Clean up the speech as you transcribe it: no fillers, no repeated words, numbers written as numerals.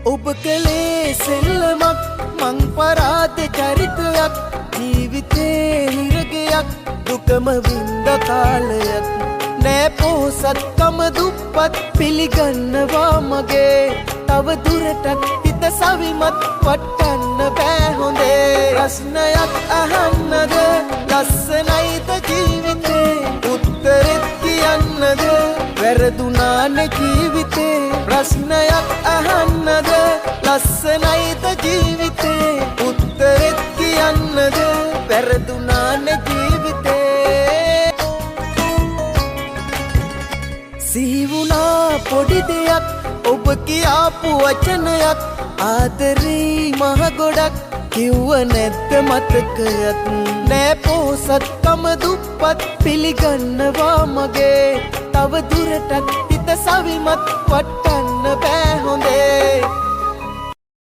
ඔබ කලේ සෙල්ලමක් මං පරාද චරිතයක් ජීවිතේ හිරගයක් දුකම වින්ද කාලයක් නෑ පොහොසත්කම දුප්පත් පිළිගන්නවා මගේ තව දුරටත් හිත සවිමත් වටන්න බෑ හොඳේ ප්‍රශ්නයක් අහන්නද ලස්සනයිද ජීවිතේ උත්තරෙත් කියන්නද වැරදුනානේ ජීවිතේ ප්‍රශ්නයක් අහන්නද ලස්සනයිද ජීවිතේ උත්තරෙත් කියන්නද වැරදුනානේ ජීවිතේ සිහිවුණා පොඩි දෙයක් ඔබ කියාපු වචනයක් ආදරේ මහ ගොඩක් කිව්ව නැද්ද මතකයක් නෑ පොහොසත්කම දුප්පත් පිළිගන්නවා මගේ තව දුරටත් හිත සවිමත් වටන්න බෑ හොඳේ